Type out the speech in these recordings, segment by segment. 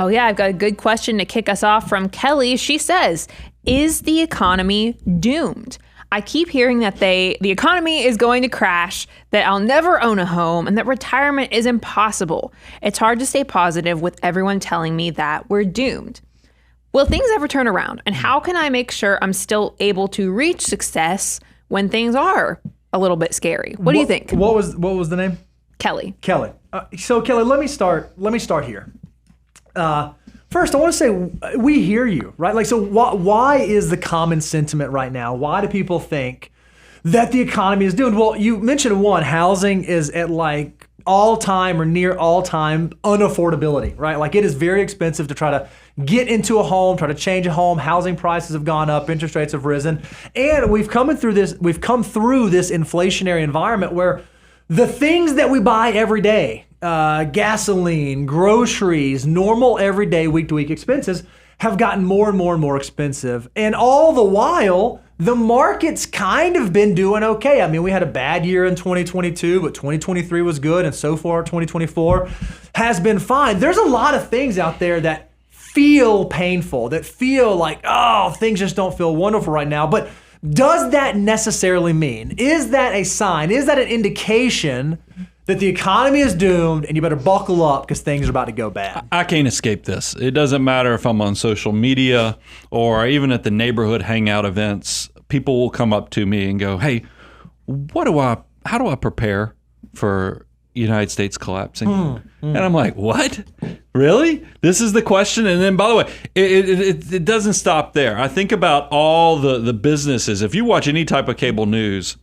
Oh, yeah, I've got a good question to kick us off from Kelly. She says, is the economy doomed? I keep hearing that the economy is going to crash, that I'll never own a home, and that retirement is impossible. It's hard to stay positive with everyone telling me that we're doomed. Will things ever turn around? And how can I make sure I'm still able to reach success when things are a little bit scary? What do you think? What was the name? Kelly. So Kelly, let me start here. First, I want to say we hear you, right? Like, so why is the common sentiment right now? Why do people think that the economy is doomed? Well, you mentioned one, housing is at like all-time or near all-time unaffordability, right? Like, it is very expensive to try to get into a home, try to change a home. Housing prices have gone up, interest rates have risen, and we've come through this inflationary environment where the things that we buy every day, gasoline, groceries, normal everyday week-to-week expenses have gotten more and more and more expensive. And all the while, the market's kind of been doing okay. I mean, we had a bad year in 2022, but 2023 was good, and so far 2024 has been fine. There's a lot of things out there that feel painful, that feel like, oh, things just don't feel wonderful right now. But does that necessarily mean, is that a sign, is that an indication that the economy is doomed and you better buckle up because things are about to go bad? I can't escape this. It doesn't matter if I'm on social media or even at the neighborhood hangout events. People will come up to me and go, hey, how do I prepare for United States collapsing? And I'm like, what? Really? This is the question? And then, by the way, it doesn't stop there. I think about all the businesses. If you watch any type of cable news,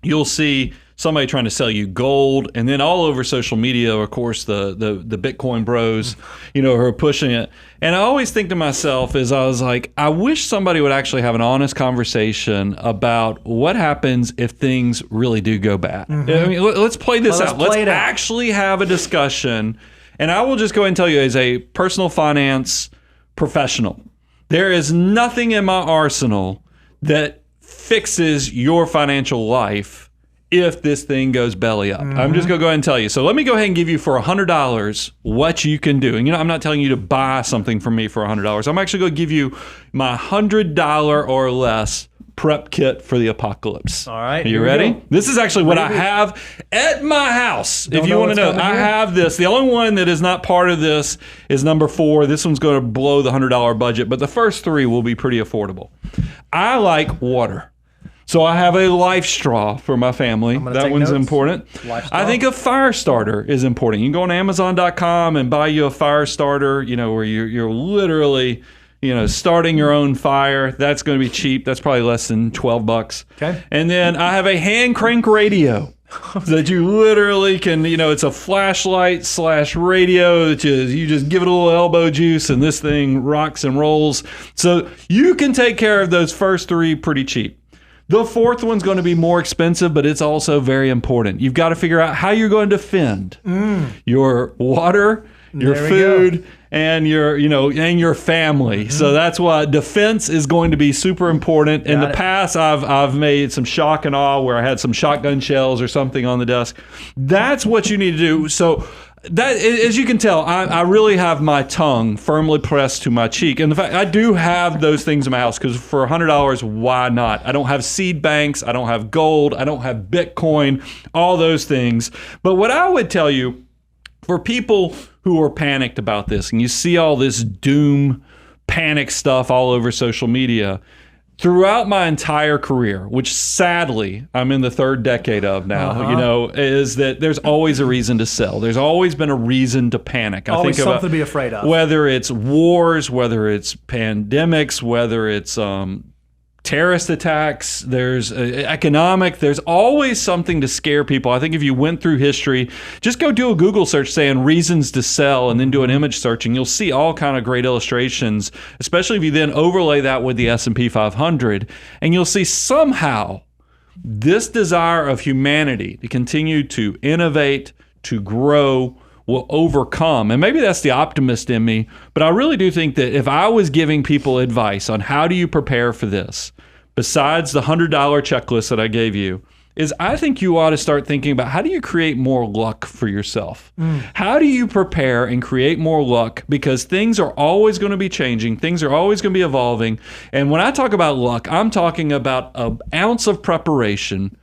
you'll see somebody trying to sell you gold, and then all over social media, of course, the Bitcoin bros, who are pushing it. And I always think to myself, I was like, I wish somebody would actually have an honest conversation about what happens if things really do go bad. I mean, let's play this out. Let's actually have a discussion. And I will just go ahead and tell you, as a personal finance professional, there is nothing in my arsenal that fixes your financial life if this thing goes belly up. I'm just going to go ahead and tell you. So let me go ahead and give you for $100 what you can do. And I'm not telling you to buy something from me for $100. I'm actually going to give you my $100 or less prep kit for the apocalypse. All right. Are you ready? This is actually what I have at my house. If you want to know, I have this. The only one that is not part of this is number 4. This one's going to blow the $100 budget, but the first 3 will be pretty affordable. I like water. So I have a life straw for my family. That one's important. I think a fire starter is important. You can go on Amazon.com and buy you a fire starter, where you're literally, starting your own fire. That's going to be cheap. That's probably less than $12. Okay. And then I have a hand crank radio that you literally can, it's a flashlight / radio that you just give it a little elbow juice and this thing rocks and rolls. So you can take care of those first 3 pretty cheap. The 4th one's going to be more expensive, but it's also very important. You've got to figure out how you're going to defend your water, your food, and your family. So that's why defense is going to be super important. In the past, I've made some shock and awe where I had some shotgun shells or something on the desk. That's what you need to do. So that, as you can tell, I really have my tongue firmly pressed to my cheek. And the fact I do have those things in my house, because for $100, why not? I don't have seed banks. I don't have gold. I don't have Bitcoin, all those things. But what I would tell you, for people who are panicked about this, and you see all this doom panic stuff all over social media, throughout my entire career, which sadly I'm in the 3rd decade of now, is that there's always a reason to sell. There's always been a reason to panic. Always something to be afraid of. Whether it's wars, whether it's pandemics, whether it's terrorist attacks, there's economic, there's always something to scare people. I think if you went through history, just go do a Google search saying reasons to sell and then do an image search, and you'll see all kind of great illustrations, especially if you then overlay that with the S&P 500, and you'll see somehow this desire of humanity to continue to innovate, to grow, will overcome. And maybe that's the optimist in me, but I really do think that if I was giving people advice on how do you prepare for this, besides the $100 checklist that I gave you, is I think you ought to start thinking about how do you create more luck for yourself? How do you prepare and create more luck? Because things are always going to be changing. Things are always going to be evolving. And when I talk about luck, I'm talking about an ounce of preparation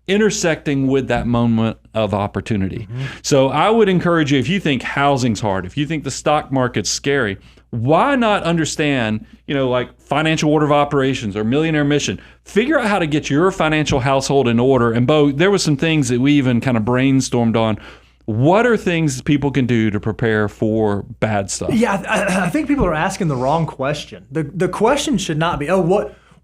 intersecting with that moment of opportunity. So I would encourage you, if you think housing's hard, if you think the stock market's scary, why not understand, like financial order of operations or millionaire mission? Figure out how to get your financial household in order. And Bo, there was some things that we even kind of brainstormed on. What are things people can do to prepare for bad stuff? Yeah, I think people are asking the wrong question. The question should not be,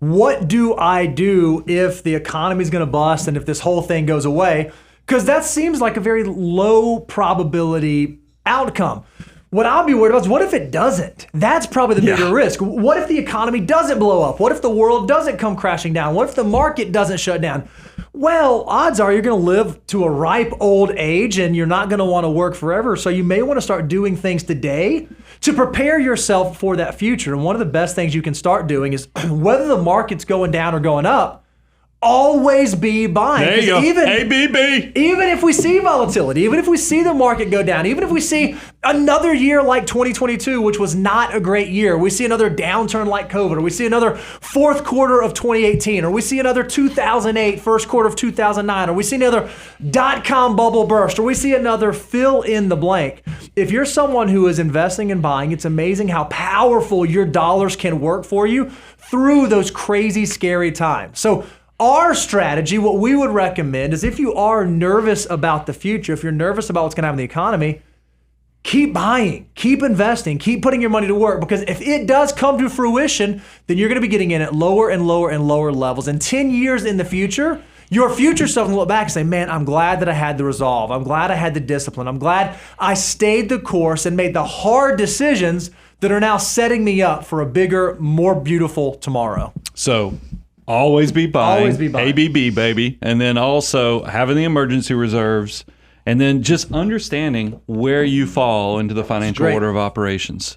what do I do if the economy is going to bust and if this whole thing goes away? Because that seems like a very low probability outcome. What I'll be worried about is what if it doesn't? That's probably the bigger risk. What if the economy doesn't blow up? What if the world doesn't come crashing down? What if the market doesn't shut down? Well, odds are you're going to live to a ripe old age and you're not going to want to work forever. So you may want to start doing things today to prepare yourself for that future. And one of the best things you can start doing is whether the market's going down or going up, always be buying. There you go. ABB. Even if we see volatility, even if we see the market go down, even if we see another year like 2022, which was not a great year, we see another downturn like COVID, or we see another fourth quarter of 2018, or we see another 2008, first quarter of 2009, or we see another dot-com bubble burst, or we see another fill in the blank. If you're someone who is investing and buying, it's amazing how powerful your dollars can work for you through those crazy, scary times. So our strategy, what we would recommend is if you are nervous about the future, if you're nervous about what's going to happen in the economy, keep buying, keep investing, keep putting your money to work, because if it does come to fruition, then you're going to be getting in at lower and lower and lower levels. And 10 years in the future, your future self can look back and say, man, I'm glad that I had the resolve. I'm glad I had the discipline. I'm glad I stayed the course and made the hard decisions that are now setting me up for a bigger, more beautiful tomorrow. So always be buying. Always be buying. ABB, baby. And then also having the emergency reserves, and then just understanding where you fall into the financial order of operations.